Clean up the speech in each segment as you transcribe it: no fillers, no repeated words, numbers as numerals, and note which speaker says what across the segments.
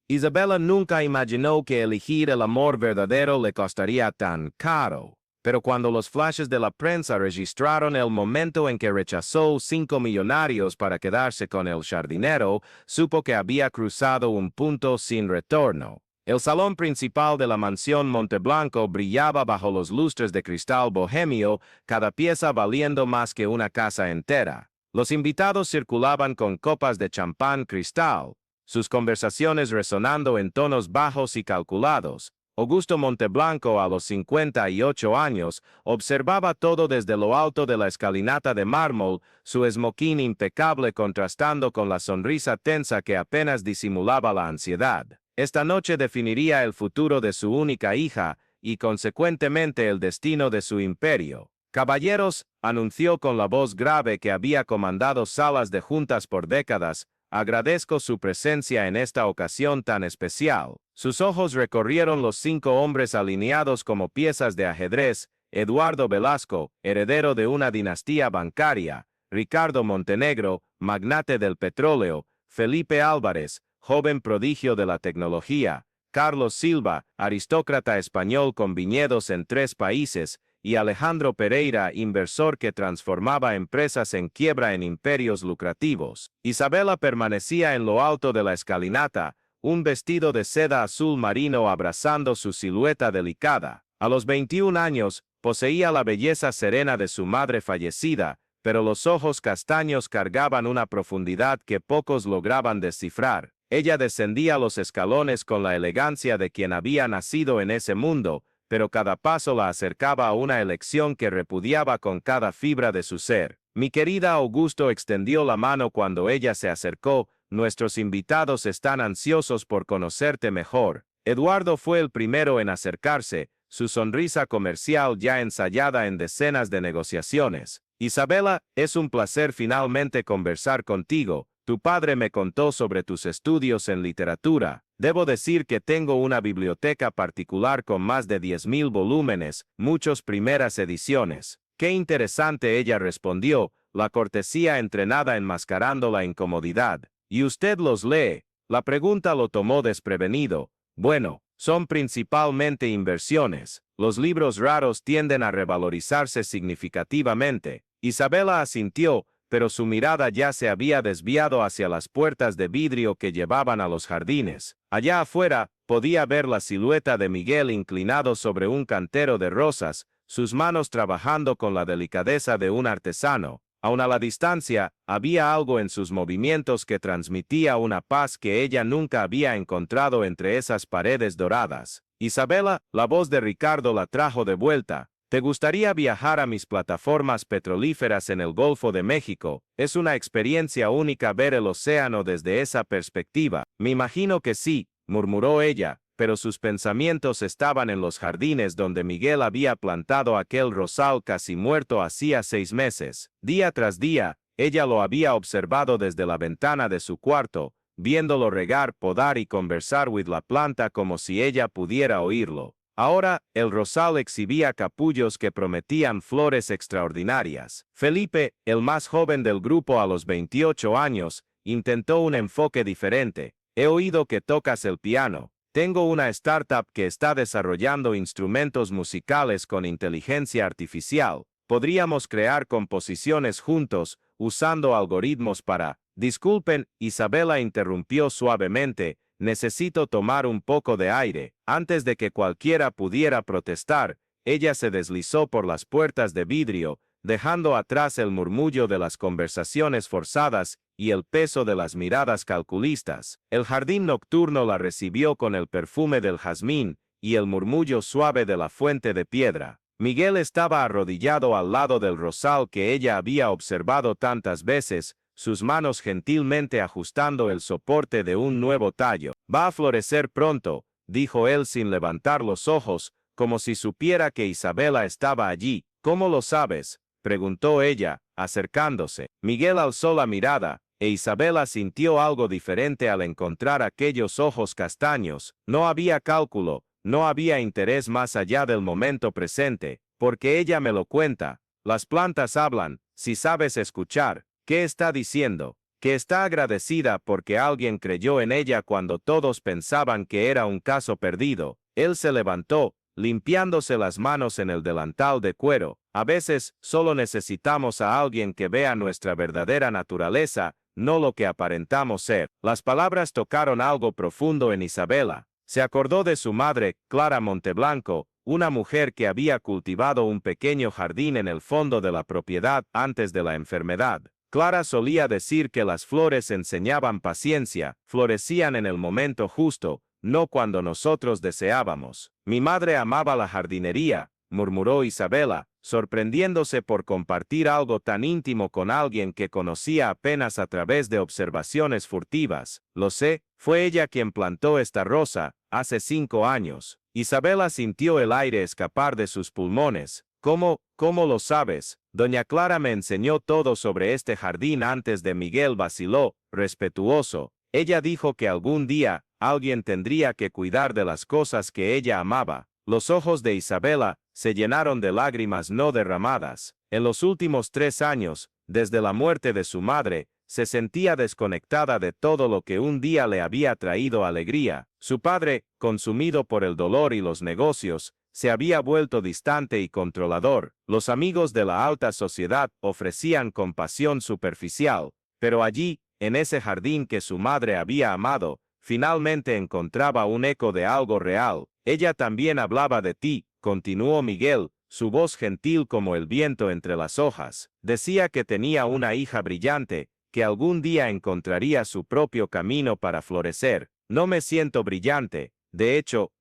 Speaker 1: Isabela nunca imaginó que elegir el amor verdadero le costaría tan caro. Pero cuando los flashes de la prensa registraron el momento en que rechazó 5 millonarios para quedarse con el jardinero, supo que había cruzado un punto sin retorno. El salón principal de la mansión Monteblanco brillaba bajo los lustres de cristal bohemio, cada pieza valiendo más que una casa entera. Los invitados circulaban con copas de champán cristal, sus conversaciones resonando en tonos bajos y calculados. Augusto Monteblanco, a los 58 años, observaba todo desde lo alto de la escalinata de mármol, su esmoquín impecable contrastando con la sonrisa tensa que apenas disimulaba la ansiedad. Esta noche definiría el futuro de su única hija y, consecuentemente, el destino de su imperio. Caballeros, anunció con la voz grave que había comandado salas de juntas por décadas, agradezco su presencia en esta ocasión tan especial. Sus ojos recorrieron los 5 hombres alineados como piezas de ajedrez: Eduardo Velasco, heredero de una dinastía bancaria; Ricardo Montenegro, magnate del petróleo; Felipe Álvarez, joven prodigio de la tecnología; Carlos Silva, aristócrata español con viñedos en 3 países; y Alejandro Pereira, inversor que transformaba empresas en quiebra en imperios lucrativos. Isabela permanecía en lo alto de la escalinata, un vestido de seda azul marino abrazando su silueta delicada. A los 21 años, poseía la belleza serena de su madre fallecida, pero los ojos castaños cargaban una profundidad que pocos lograban descifrar. Ella descendía los escalones con la elegancia de quien había nacido en ese mundo, pero cada paso la acercaba a una elección que repudiaba con cada fibra de su ser. Mi querida Augusto extendió la mano cuando ella se acercó. Nuestros invitados están ansiosos por conocerte mejor. Eduardo fue el primero en acercarse, su sonrisa comercial ya ensayada en decenas de negociaciones. Isabela, es un placer finalmente conversar contigo. Tu padre me contó sobre tus estudios en literatura. Debo decir que tengo una biblioteca particular con más de 10.000 volúmenes, muchas primeras ediciones. Qué interesante, ella respondió, la cortesía entrenada enmascarando la incomodidad. ¿Y usted los lee? La pregunta lo tomó desprevenido. Bueno, son principalmente inversiones. Los libros raros tienden a revalorizarse significativamente. Isabela asintió, pero su mirada ya se había desviado hacia las puertas de vidrio que llevaban a los jardines. Allá afuera, podía ver la silueta de Miguel inclinado sobre un cantero de rosas, sus manos trabajando con la delicadeza de un artesano. Aun a la distancia, había algo en sus movimientos que transmitía una paz que ella nunca había encontrado entre esas paredes doradas. Isabela, la voz de Ricardo la trajo de vuelta. ¿Te gustaría viajar a mis plataformas petrolíferas en el Golfo de México? Es una experiencia única ver el océano desde esa perspectiva. Me imagino que sí, murmuró ella, pero sus pensamientos estaban en los jardines donde Miguel había plantado aquel rosal casi muerto hacía 6 meses. Día tras día, ella lo había observado desde la ventana de su cuarto, viéndolo regar, podar y conversar con la planta como si ella pudiera oírlo. Ahora, el rosal exhibía capullos que prometían flores extraordinarias. Felipe, el más joven del grupo a los 28 años, intentó un enfoque diferente. He oído que tocas el piano. Tengo una startup que está desarrollando instrumentos musicales con inteligencia artificial. Podríamos crear composiciones juntos, usando algoritmos para... Disculpen, Isabela interrumpió suavemente. Necesito tomar un poco de aire. Antes de que cualquiera pudiera protestar, ella se deslizó por las puertas de vidrio, dejando atrás el murmullo de las conversaciones forzadas y el peso de las miradas calculistas. El jardín nocturno la recibió con el perfume del jazmín y el murmullo suave de la fuente de piedra. Miguel estaba arrodillado al lado del rosal que ella había observado tantas veces, sus manos gentilmente ajustando el soporte de un nuevo tallo. Va a florecer pronto, dijo él sin levantar los ojos, como si supiera que Isabela estaba allí. ¿Cómo lo sabes?, preguntó ella, acercándose. Miguel alzó la mirada, e Isabela sintió algo diferente al encontrar aquellos ojos castaños. No había cálculo, no había interés más allá del momento presente, porque ella me lo cuenta. Las plantas hablan, si sabes escuchar. ¿Qué está diciendo? que está agradecida porque alguien creyó en ella cuando todos pensaban que era un caso perdido. Él se levantó, limpiándose las manos en el delantal de cuero. A veces, solo necesitamos a alguien que vea nuestra verdadera naturaleza, no lo que aparentamos ser. Las palabras tocaron algo profundo en Isabela. Se acordó de su madre, Clara Monteblanco, una mujer que había cultivado un pequeño jardín en el fondo de la propiedad antes de la enfermedad. Clara solía decir que las flores enseñaban paciencia, florecían en el momento justo, no cuando nosotros deseábamos. Mi madre amaba la jardinería, murmuró Isabela, sorprendiéndose por compartir algo tan íntimo con alguien que conocía apenas a través de observaciones furtivas. Lo sé, fue ella quien plantó esta rosa, hace 5 años. Isabela sintió el aire escapar de sus pulmones. ¿Cómo lo sabes? Doña Clara me enseñó todo sobre este jardín antes de Miguel vaciló, respetuoso. Ella dijo que algún día, alguien tendría que cuidar de las cosas que ella amaba. Los ojos de Isabela se llenaron de lágrimas no derramadas. En los últimos 3 años, desde la muerte de su madre, se sentía desconectada de todo lo que un día le había traído alegría. Su padre, consumido por el dolor y los negocios, se había vuelto distante y controlador. Los amigos de la alta sociedad ofrecían compasión superficial, pero allí, en ese jardín que su madre había amado, finalmente encontraba un eco de algo real. Ella también hablaba de ti, continuó Miguel, su voz gentil como el viento entre las hojas. Decía que tenía una hija brillante, que algún día encontraría su propio camino para florecer. No me siento brillante, de hecho,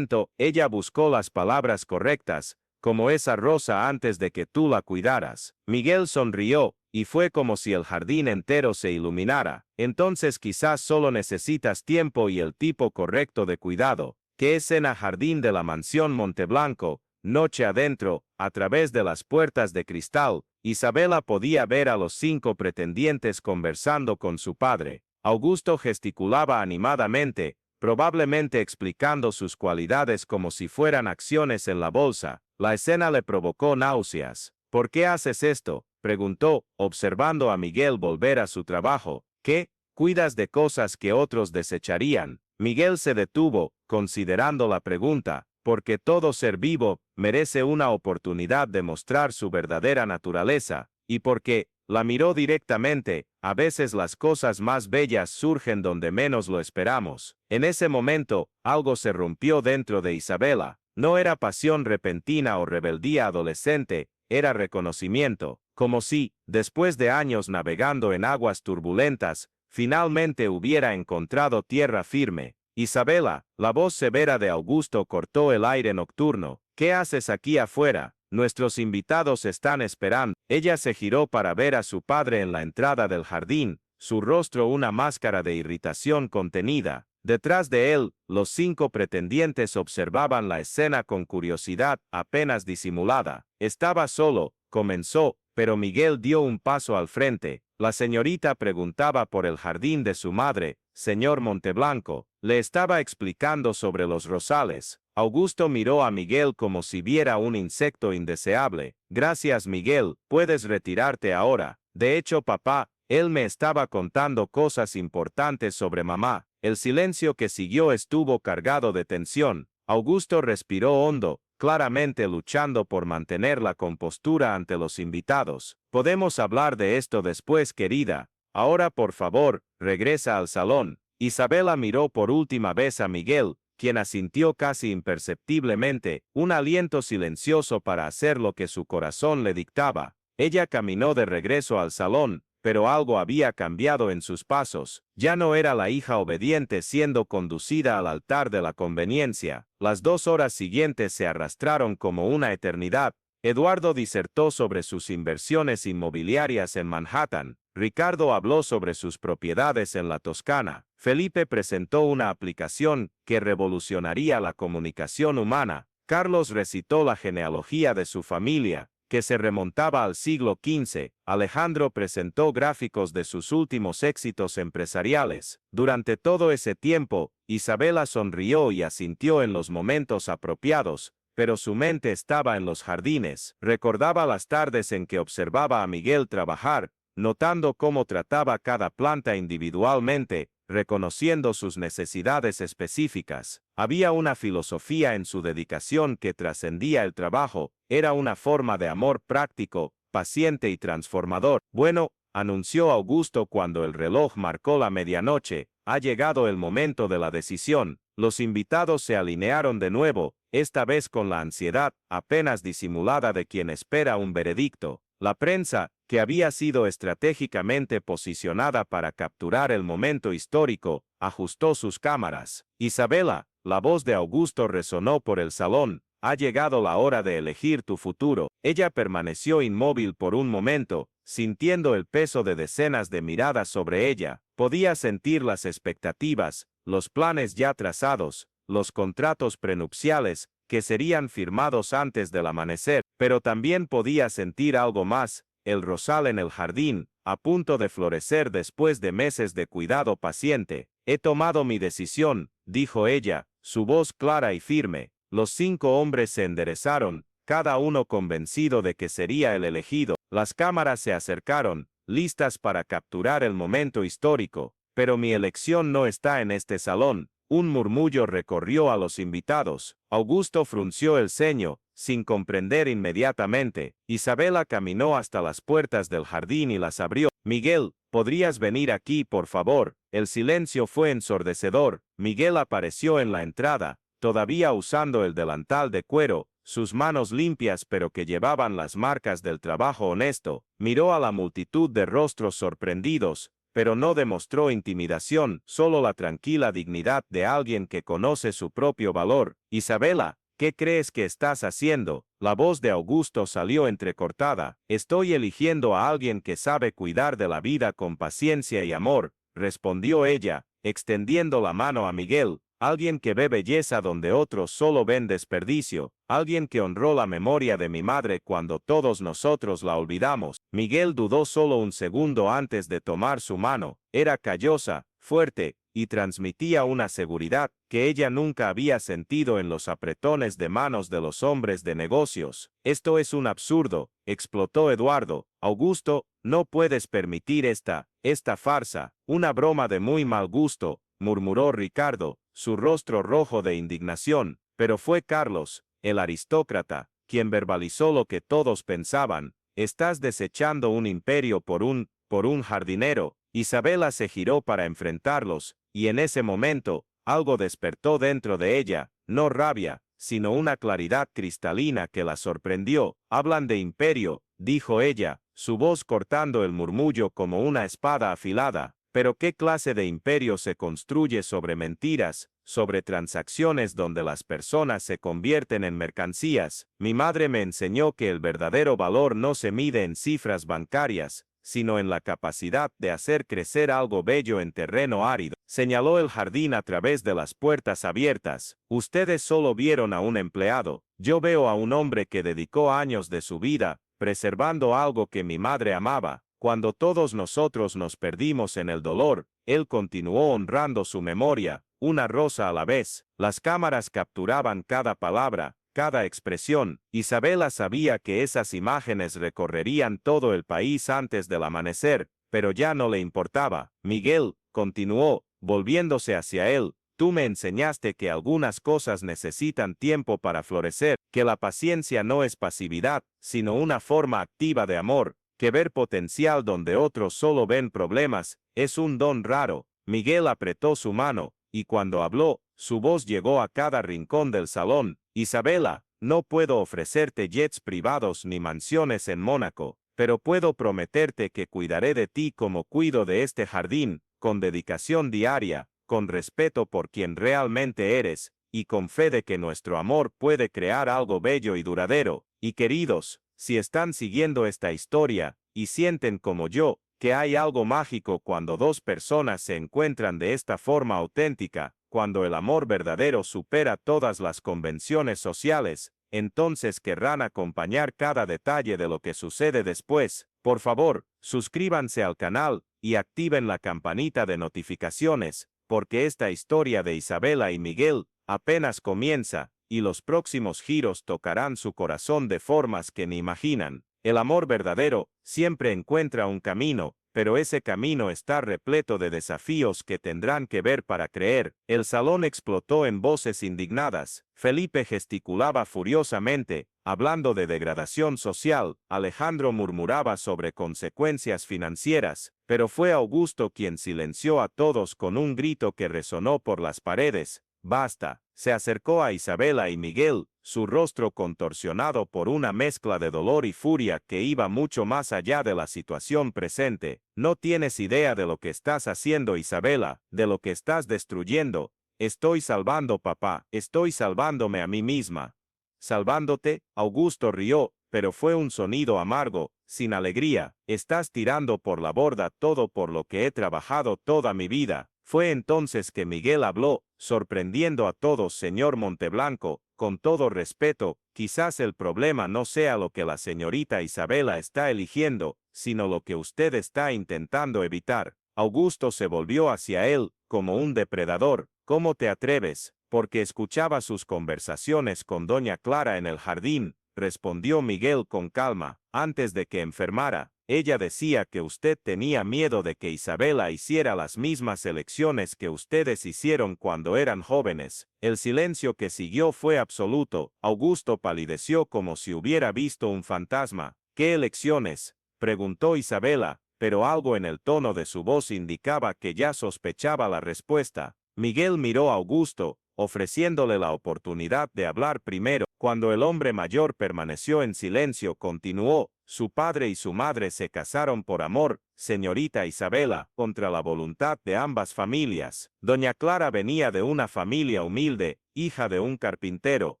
Speaker 1: ella buscó las palabras correctas, como esa rosa antes de que tú la cuidaras. Miguel sonrió, y fue como si el jardín entero se iluminara. Entonces quizás solo necesitas tiempo y el tipo correcto de cuidado. ¿Qué escena jardín de la mansión Monteblanco? Noche adentro, a través de las puertas de cristal, Isabela podía ver a los 5 pretendientes conversando con su padre. Augusto gesticulaba animadamente, probablemente explicando sus cualidades como si fueran acciones en la bolsa. La escena le provocó náuseas. ¿Por qué haces esto?, preguntó, observando a Miguel volver a su trabajo. ¿Qué? ¿Cuidas de cosas que otros desecharían? Miguel se detuvo, considerando la pregunta, porque todo ser vivo merece una oportunidad de mostrar su verdadera naturaleza, y porque, la miró directamente, a veces las cosas más bellas surgen donde menos lo esperamos. En ese momento, algo se rompió dentro de Isabela. No era pasión repentina o rebeldía adolescente, era reconocimiento, como si, después de años navegando en aguas turbulentas, finalmente hubiera encontrado tierra firme. Isabela, la voz severa de Augusto cortó el aire nocturno. ¿Qué haces aquí afuera? Nuestros invitados están esperando. Ella se giró para ver a su padre en la entrada del jardín, su rostro una máscara de irritación contenida. Detrás de él, los 5 pretendientes observaban la escena con curiosidad apenas disimulada. Estaba solo, comenzó, pero Miguel dio un paso al frente. La señorita preguntaba por el jardín de su madre, señor Monteblanco. Le estaba explicando sobre los rosales. Augusto miró a Miguel como si viera un insecto indeseable. Gracias, Miguel, puedes retirarte ahora. De hecho, papá, él me estaba contando cosas importantes sobre mamá. El silencio que siguió estuvo cargado de tensión. Augusto respiró hondo, claramente luchando por mantener la compostura ante los invitados. Podemos hablar de esto después, querida. Ahora, por favor, regresa al salón. Isabela miró por última vez a Miguel, quien asintió casi imperceptiblemente, un aliento silencioso para hacer lo que su corazón le dictaba. Ella caminó de regreso al salón, pero algo había cambiado en sus pasos. Ya no era la hija obediente siendo conducida al altar de la conveniencia. Las 2 horas siguientes se arrastraron como una eternidad. Eduardo disertó sobre sus inversiones inmobiliarias en Manhattan. Ricardo habló sobre sus propiedades en la Toscana. Felipe presentó una aplicación que revolucionaría la comunicación humana. Carlos recitó la genealogía de su familia, que se remontaba al siglo XV. Alejandro presentó gráficos de sus últimos éxitos empresariales. Durante todo ese tiempo, Isabela sonrió y asintió en los momentos apropiados, pero su mente estaba en los jardines. Recordaba las tardes en que observaba a Miguel trabajar, notando cómo trataba cada planta individualmente, reconociendo sus necesidades específicas. Había una filosofía en su dedicación que trascendía el trabajo, era una forma de amor práctico, paciente y transformador. Bueno, anunció Augusto cuando el reloj marcó la medianoche, ha llegado el momento de la decisión. Los invitados se alinearon de nuevo, esta vez con la ansiedad apenas disimulada de quien espera un veredicto. La prensa, que había sido estratégicamente posicionada para capturar el momento histórico, ajustó sus cámaras. Isabela, la voz de Augusto resonó por el salón. Ha llegado la hora de elegir tu futuro. Ella permaneció inmóvil por un momento, sintiendo el peso de decenas de miradas sobre ella. Podía sentir las expectativas, los planes ya trazados, los contratos prenupciales, que serían firmados antes del amanecer, pero también podía sentir algo más, el rosal en el jardín, a punto de florecer después de meses de cuidado paciente. He tomado mi decisión, dijo ella, su voz clara y firme. Los 5 hombres se enderezaron, cada uno convencido de que sería el elegido. Las cámaras se acercaron, listas para capturar el momento histórico. Pero mi elección no está en este salón. Un murmullo recorrió a los invitados. Augusto frunció el ceño, sin comprender inmediatamente. Isabela caminó hasta las puertas del jardín y las abrió. Miguel, ¿podrías venir aquí, por favor? El silencio fue ensordecedor. Miguel apareció en la entrada, todavía usando el delantal de cuero, sus manos limpias pero que llevaban las marcas del trabajo honesto. Miró a la multitud de rostros sorprendidos, pero no demostró intimidación, solo la tranquila dignidad de alguien que conoce su propio valor. Isabela, ¿qué crees que estás haciendo? La voz de Augusto salió entrecortada. Estoy eligiendo a alguien que sabe cuidar de la vida con paciencia y amor, respondió ella, extendiendo la mano a Miguel. Alguien que ve belleza donde otros solo ven desperdicio, alguien que honró la memoria de mi madre cuando todos nosotros la olvidamos. Miguel dudó solo un segundo antes de tomar su mano. Era callosa, fuerte, y transmitía una seguridad que ella nunca había sentido en los apretones de manos de los hombres de negocios. Esto es un absurdo, explotó Eduardo. Augusto, no puedes permitir esta farsa, una broma de muy mal gusto, murmuró Ricardo, su rostro rojo de indignación, pero fue Carlos, el aristócrata, quien verbalizó lo que todos pensaban. Estás desechando un imperio por un jardinero. Isabela se giró para enfrentarlos, y en ese momento, algo despertó dentro de ella, no rabia, sino una claridad cristalina que la sorprendió. Hablan de imperio, dijo ella, su voz cortando el murmullo como una espada afilada. Pero ¿qué clase de imperio se construye sobre mentiras, sobre transacciones donde las personas se convierten en mercancías? Mi madre me enseñó que el verdadero valor no se mide en cifras bancarias, sino en la capacidad de hacer crecer algo bello en terreno árido. Señaló el jardín a través de las puertas abiertas. Ustedes solo vieron a un empleado, yo veo a un hombre que dedicó años de su vida, preservando algo que mi madre amaba. Cuando todos nosotros nos perdimos en el dolor, él continuó honrando su memoria, una rosa a la vez. Las cámaras capturaban cada palabra, cada expresión. Isabela sabía que esas imágenes recorrerían todo el país antes del amanecer, pero ya no le importaba. Miguel, continuó, volviéndose hacia él, tú me enseñaste que algunas cosas necesitan tiempo para florecer, que la paciencia no es pasividad, sino una forma activa de amor, que ver potencial donde otros solo ven problemas, es un don raro. Miguel apretó su mano, y cuando habló, su voz llegó a cada rincón del salón. Isabela, no puedo ofrecerte jets privados ni mansiones en Mónaco, pero puedo prometerte que cuidaré de ti como cuido de este jardín, con dedicación diaria, con respeto por quien realmente eres, y con fe de que nuestro amor puede crear algo bello y duradero. Y queridos, si están siguiendo esta historia, y sienten como yo, que hay algo mágico cuando dos personas se encuentran de esta forma auténtica, cuando el amor verdadero supera todas las convenciones sociales, entonces querrán acompañar cada detalle de lo que sucede después. Por favor, suscríbanse al canal, y activen la campanita de notificaciones, porque esta historia de Isabela y Miguel apenas comienza, y los próximos giros tocarán su corazón de formas que ni imaginan. El amor verdadero siempre encuentra un camino, pero ese camino está repleto de desafíos que tendrán que ver para creer. El salón explotó en voces indignadas. Felipe gesticulaba furiosamente, hablando de degradación social. Alejandro murmuraba sobre consecuencias financieras, pero fue Augusto quien silenció a todos con un grito que resonó por las paredes. Basta. Se acercó a Isabela y Miguel, su rostro contorsionado por una mezcla de dolor y furia que iba mucho más allá de la situación presente. No tienes idea de lo que estás haciendo, Isabela, de lo que estás destruyendo. Estoy salvando, papá, estoy salvándome a mí misma. ¿Salvándote? Augusto rió, pero fue un sonido amargo, sin alegría. Estás tirando por la borda todo por lo que he trabajado toda mi vida. Fue entonces que Miguel habló, sorprendiendo a todos. Señor Monteblanco, con todo respeto, quizás el problema no sea lo que la señorita Isabela está eligiendo, sino lo que usted está intentando evitar. Augusto se volvió hacia él, como un depredador. ¿Cómo te atreves? Porque escuchaba sus conversaciones con doña Clara en el jardín, respondió Miguel con calma. Antes de que enfermara, ella decía que usted tenía miedo de que Isabela hiciera las mismas elecciones que ustedes hicieron cuando eran jóvenes. El silencio que siguió fue absoluto. Augusto palideció como si hubiera visto un fantasma. ¿Qué elecciones?, preguntó Isabela, pero algo en el tono de su voz indicaba que ya sospechaba la respuesta. Miguel miró a Augusto, ofreciéndole la oportunidad de hablar primero. Cuando el hombre mayor permaneció en silencio, continuó: su padre y su madre se casaron por amor, señorita Isabela, contra la voluntad de ambas familias. Doña Clara venía de una familia humilde, hija de un carpintero.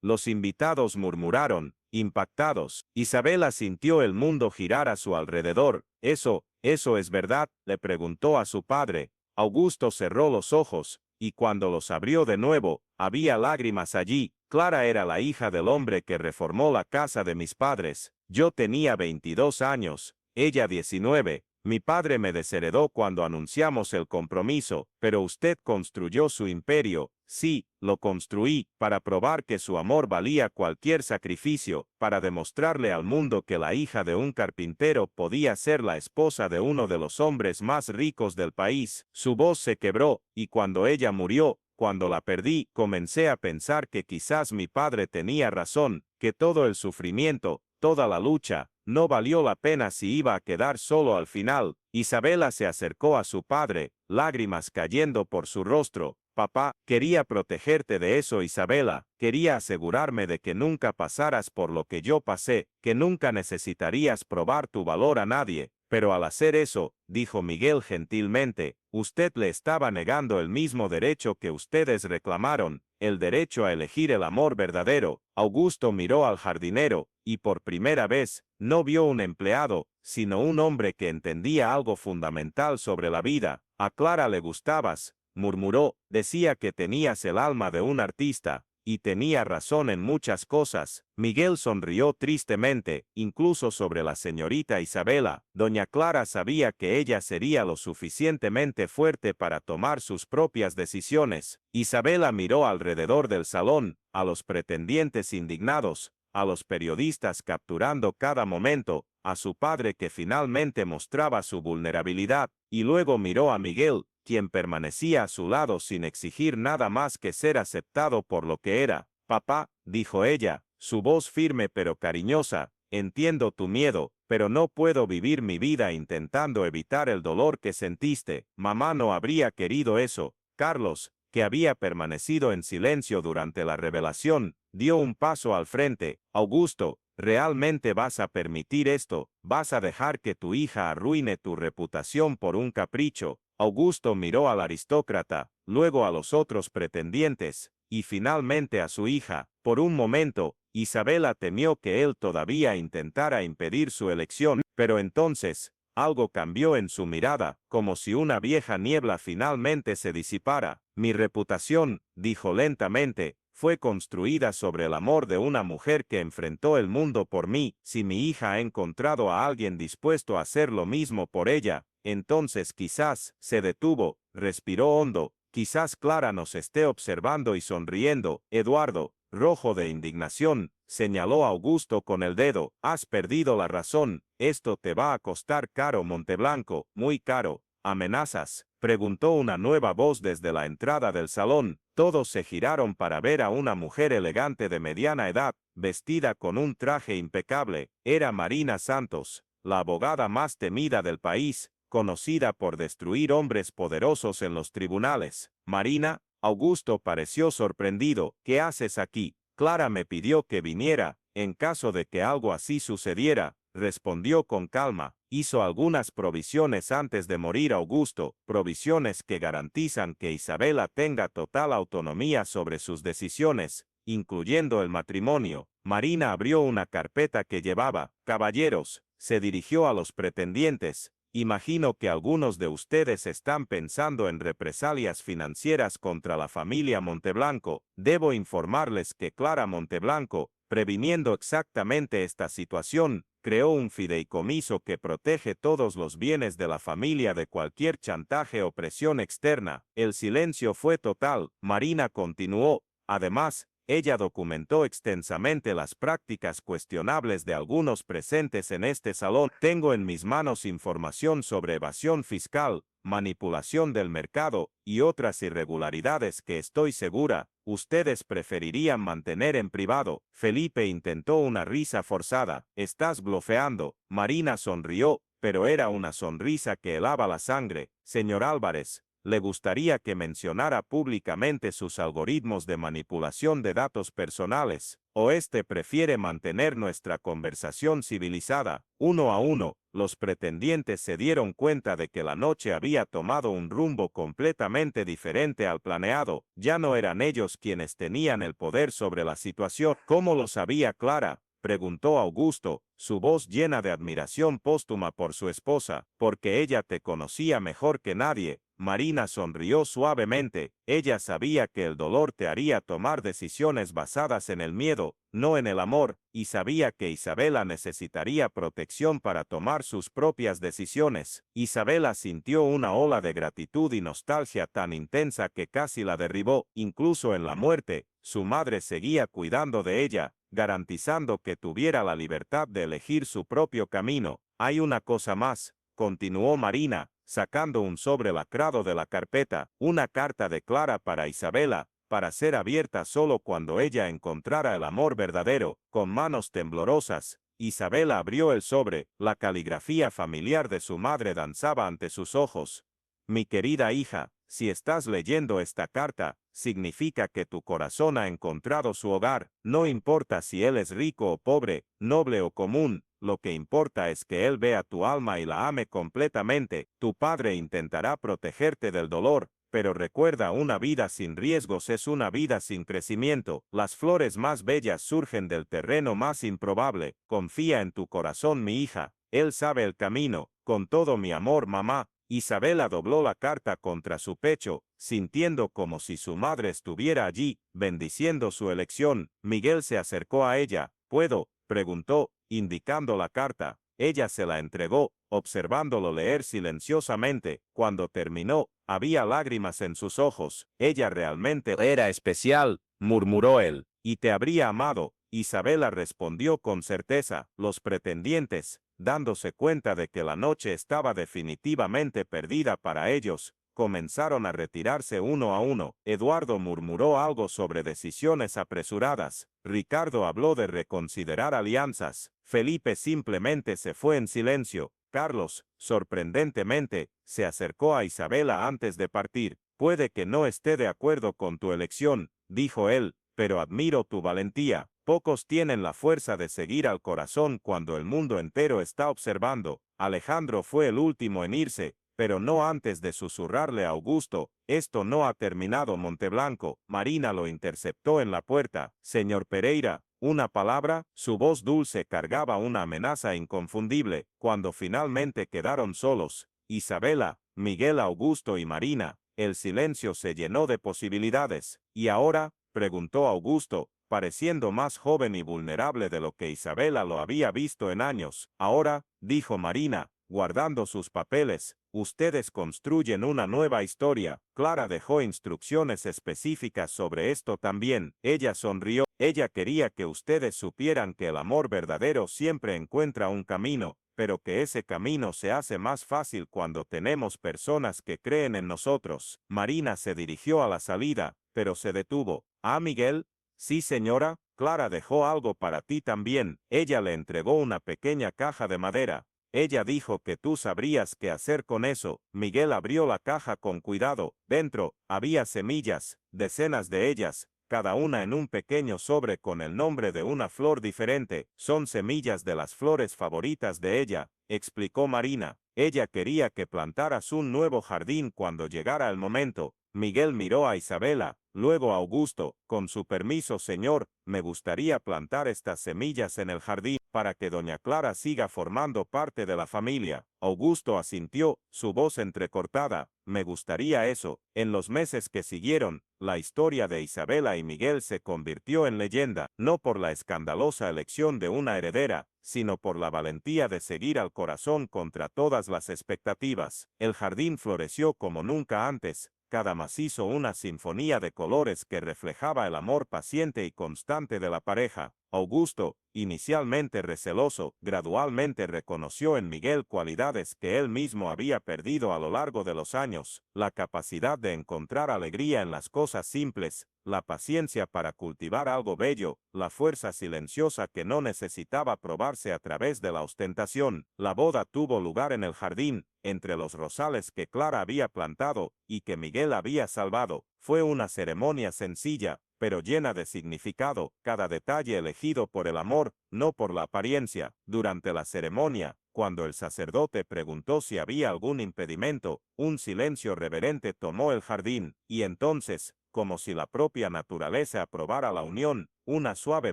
Speaker 1: Los invitados murmuraron, impactados. Isabela sintió el mundo girar a su alrededor. ¿Eso es verdad?, le preguntó a su padre. Augusto cerró los ojos, y cuando los abrió de nuevo, había lágrimas allí. Clara era la hija del hombre que reformó la casa de mis padres. Yo tenía 22 años, ella 19. Mi padre me desheredó cuando anunciamos el compromiso, pero usted construyó su imperio. Sí, lo construí, para probar que su amor valía cualquier sacrificio, para demostrarle al mundo que la hija de un carpintero podía ser la esposa de uno de los hombres más ricos del país. Su voz se quebró, y cuando ella murió, cuando la perdí, comencé a pensar que quizás mi padre tenía razón, que todo el sufrimiento, toda la lucha, no valió la pena si iba a quedar solo al final. Isabela se acercó a su padre, lágrimas cayendo por su rostro. Papá, quería protegerte de eso, Isabela, quería asegurarme de que nunca pasaras por lo que yo pasé, que nunca necesitarías probar tu valor a nadie. Pero al hacer eso, dijo Miguel gentilmente, usted le estaba negando el mismo derecho que ustedes reclamaron, el derecho a elegir el amor verdadero. Augusto miró al jardinero, y por primera vez, no vio un empleado, sino un hombre que entendía algo fundamental sobre la vida. A Clara le gustabas, murmuró, decía que tenías el alma de un artista, y tenía razón en muchas cosas. Miguel sonrió tristemente, incluso sobre la señorita Isabela. Doña Clara sabía que ella sería lo suficientemente fuerte para tomar sus propias decisiones. Isabela miró alrededor del salón, a los pretendientes indignados, a los periodistas capturando cada momento, a su padre que finalmente mostraba su vulnerabilidad, y luego miró a Miguel, quien permanecía a su lado sin exigir nada más que ser aceptado por lo que era. Papá, dijo ella, su voz firme pero cariñosa, entiendo tu miedo, pero no puedo vivir mi vida intentando evitar el dolor que sentiste. Mamá no habría querido eso. Carlos, que había permanecido en silencio durante la revelación, dio un paso al frente. Augusto, ¿realmente vas a permitir esto? ¿Vas a dejar que tu hija arruine tu reputación por un capricho? Augusto miró al aristócrata, luego a los otros pretendientes, y finalmente a su hija. Por un momento, Isabela temió que él todavía intentara impedir su elección, pero entonces, algo cambió en su mirada, como si una vieja niebla finalmente se disipara. Mi reputación, dijo lentamente, fue construida sobre el amor de una mujer que enfrentó el mundo por mí. Si mi hija ha encontrado a alguien dispuesto a hacer lo mismo por ella, entonces quizás, se detuvo, respiró hondo, quizás Clara nos esté observando y sonriendo. Eduardo, rojo de indignación,
Speaker 2: señaló Augusto con el dedo. Has perdido la razón, esto te va a costar caro, Monteblanco, muy caro. ¿Amenazas?, preguntó una nueva voz desde la entrada del salón. Todos se giraron para ver a una mujer elegante de mediana edad, vestida con un traje impecable. Era Marina Santos, la abogada más temida del país, conocida por destruir hombres poderosos en los tribunales. Marina, Augusto pareció sorprendido. ¿Qué haces aquí? Clara me pidió que viniera, en caso de que algo así sucediera, respondió con calma. Hizo algunas provisiones antes de morir Augusto, provisiones que garantizan que Isabela tenga total autonomía sobre sus decisiones, incluyendo el matrimonio. Marina abrió una carpeta que llevaba. Caballeros, se dirigió a los pretendientes. Imagino que algunos de ustedes están pensando en represalias financieras contra la familia Monteblanco. Debo informarles que Clara Monteblanco, previniendo exactamente esta situación, creó un fideicomiso que protege todos los bienes de la familia de cualquier chantaje o presión externa. El silencio fue total. Marina continuó. Además, ella documentó extensamente las prácticas cuestionables de algunos presentes en este salón. Tengo en mis manos información sobre evasión fiscal, manipulación del mercado y otras irregularidades que estoy segura ustedes preferirían mantener en privado. Felipe intentó una risa forzada. Estás blofeando. Marina sonrió, pero era una sonrisa que helaba la sangre. Señor Álvarez, ¿le gustaría que mencionara públicamente sus algoritmos de manipulación de datos personales? ¿O prefiere mantener nuestra conversación civilizada? Uno a uno, los pretendientes se dieron cuenta de que la noche había tomado un rumbo completamente diferente al planeado. Ya no eran ellos quienes tenían el poder sobre la situación. ¿Cómo lo sabía Clara?, preguntó Augusto, su voz llena de admiración póstuma por su esposa. Porque ella te conocía mejor que nadie. Marina sonrió suavemente. Ella sabía que el dolor te haría tomar decisiones basadas en el miedo, no en el amor, y sabía que Isabela necesitaría protección para tomar sus propias decisiones. Isabela sintió una ola de gratitud y nostalgia tan intensa que casi la derribó. Incluso en la muerte, su madre seguía cuidando de ella, garantizando que tuviera la libertad de elegir su propio camino. Hay una cosa más, continuó Marina, sacando un sobre lacrado de la carpeta, una carta de Clara para Isabela, para ser abierta solo cuando ella encontrara el amor verdadero. Con manos temblorosas, Isabela abrió el sobre. La caligrafía familiar de su madre danzaba ante sus ojos. Mi querida hija, si estás leyendo esta carta, significa que tu corazón ha encontrado su hogar. No importa si él es rico o pobre, noble o común, lo que importa es que él vea tu alma y la ame completamente. Tu padre intentará protegerte del dolor, pero recuerda, una vida sin riesgos es una vida sin crecimiento. Las flores más bellas surgen del terreno más improbable. Confía en tu corazón, mi hija. Él sabe el camino. Con todo mi amor, mamá. Isabela dobló la carta contra su pecho, sintiendo como si su madre estuviera allí, bendiciendo su elección. Miguel se acercó a ella. ¿Puedo?, preguntó, indicando la carta. Ella se la entregó, observándolo leer silenciosamente. Cuando terminó, había lágrimas en sus ojos. Ella realmente era especial, murmuró él, y te habría amado. Isabela respondió con certeza. Los pretendientes, dándose cuenta de que la noche estaba definitivamente perdida para ellos, comenzaron a retirarse uno a uno. Eduardo murmuró algo sobre decisiones apresuradas. Ricardo habló de reconsiderar alianzas. Felipe simplemente se fue en silencio. Carlos, sorprendentemente, se acercó a Isabela antes de partir. Puede que no esté de acuerdo con tu elección, dijo él, pero admiro tu valentía. Pocos tienen la fuerza de seguir al corazón cuando el mundo entero está observando. Alejandro fue el último en irse, pero no antes de susurrarle a Augusto: esto no ha terminado, Monteblanco. Marina lo interceptó en la puerta. Señor Pereira, una palabra. Su voz dulce cargaba una amenaza inconfundible. Cuando finalmente quedaron solos, Isabela, Miguel, Augusto y Marina, el silencio se llenó de posibilidades. ¿Y ahora?, preguntó Augusto, pareciendo más joven y vulnerable de lo que Isabela lo había visto en años. Ahora, dijo Marina, guardando sus papeles, Ustedes construyen una nueva historia. Clara dejó instrucciones específicas sobre esto también. Ella sonrió. Ella quería que ustedes supieran que el amor verdadero siempre encuentra un camino, pero que ese camino se hace más fácil cuando tenemos personas que creen en nosotros. Marina se dirigió a la salida, pero se detuvo. ¿Ah, Miguel? Sí, señora. Clara dejó algo para ti también. Ella le entregó una pequeña caja de madera. Ella dijo que tú sabrías qué hacer con eso. Miguel abrió la caja con cuidado. Dentro había semillas, decenas de ellas, cada una en un pequeño sobre con el nombre de una flor diferente. Son semillas de las flores favoritas de ella, explicó Marina. Ella quería que plantaras un nuevo jardín cuando llegara el momento. Miguel miró a Isabela, luego a Augusto. Con su permiso, señor, me gustaría plantar estas semillas en el jardín para que doña Clara siga formando parte de la familia. Augusto asintió, su voz entrecortada. Me gustaría eso. En los meses que siguieron, la historia de Isabela y Miguel se convirtió en leyenda, no por la escandalosa elección de una heredera, sino por la valentía de seguir al corazón contra todas las expectativas. El jardín floreció como nunca antes. Cada macizo una sinfonía de colores que reflejaba el amor paciente y constante de la pareja. Augusto, inicialmente receloso, gradualmente reconoció en Miguel cualidades que él mismo había perdido a lo largo de los años: la capacidad de encontrar alegría en las cosas simples, la paciencia para cultivar algo bello, la fuerza silenciosa que no necesitaba probarse a través de la ostentación. La boda tuvo lugar en el jardín, entre los rosales que Clara había plantado y que Miguel había salvado. Fue una ceremonia sencilla, pero llena de significado, cada detalle elegido por el amor, no por la apariencia. Durante la ceremonia, cuando el sacerdote preguntó si había algún impedimento, un silencio reverente tomó el jardín, y entonces, como si la propia naturaleza aprobara la unión, una suave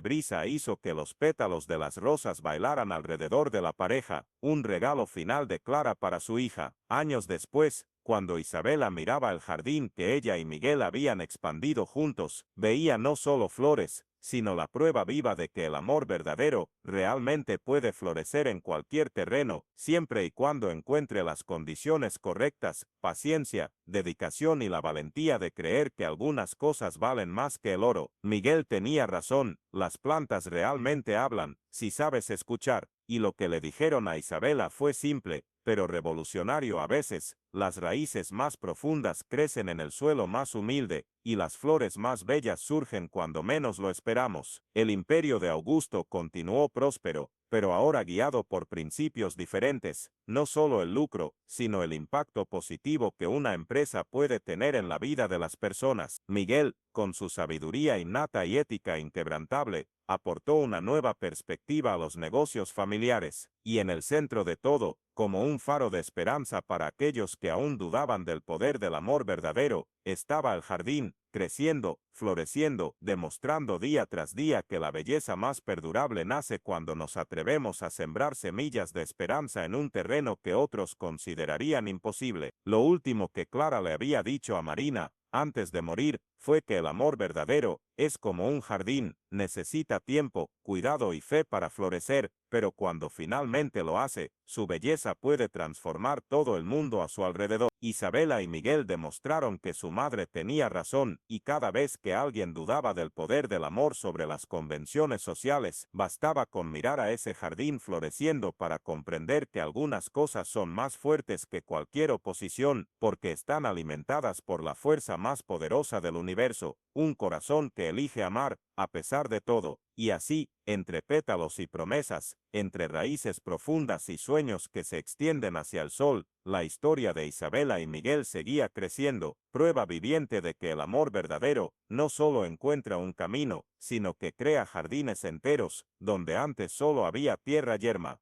Speaker 2: brisa hizo que los pétalos de las rosas bailaran alrededor de la pareja, un regalo final de Clara para su hija. Años después, cuando Isabela miraba el jardín que ella y Miguel habían expandido juntos, veía no solo flores, sino la prueba viva de que el amor verdadero realmente puede florecer en cualquier terreno, siempre y cuando encuentre las condiciones correctas: paciencia, dedicación y la valentía de creer que algunas cosas valen más que el oro. Miguel tenía razón, las plantas realmente hablan, si sabes escuchar, y lo que le dijeron a Isabela fue simple, pero revolucionario a veces: las raíces más profundas crecen en el suelo más humilde, y las flores más bellas surgen cuando menos lo esperamos. El imperio de Augusto continuó próspero, pero ahora guiado por principios diferentes: no solo el lucro, sino el impacto positivo que una empresa puede tener en la vida de las personas. Miguel, con su sabiduría innata y ética inquebrantable, aportó una nueva perspectiva a los negocios familiares, y en el centro de todo, como un faro de esperanza para aquellos que aún dudaban del poder del amor verdadero, estaba el jardín, creciendo, floreciendo, demostrando día tras día que la belleza más perdurable nace cuando nos atrevemos a sembrar semillas de esperanza en un terreno que otros considerarían imposible. Lo último que Clara le había dicho a Marina, antes de morir, fue que el amor verdadero es como un jardín, necesita tiempo, cuidado y fe para florecer, pero cuando finalmente lo hace, su belleza puede transformar todo el mundo a su alrededor. Isabela y Miguel demostraron que su madre tenía razón, y cada vez que alguien dudaba del poder del amor sobre las convenciones sociales, bastaba con mirar a ese jardín floreciendo para comprender que algunas cosas son más fuertes que cualquier oposición, porque están alimentadas por la fuerza más poderosa del universo: un corazón que elige amar, a pesar de todo. Y así, entre pétalos y promesas, entre raíces profundas y sueños que se extienden hacia el sol, la historia de Isabela y Miguel seguía creciendo, prueba viviente de que el amor verdadero no solo encuentra un camino, sino que crea jardines enteros, donde antes solo había tierra yerma.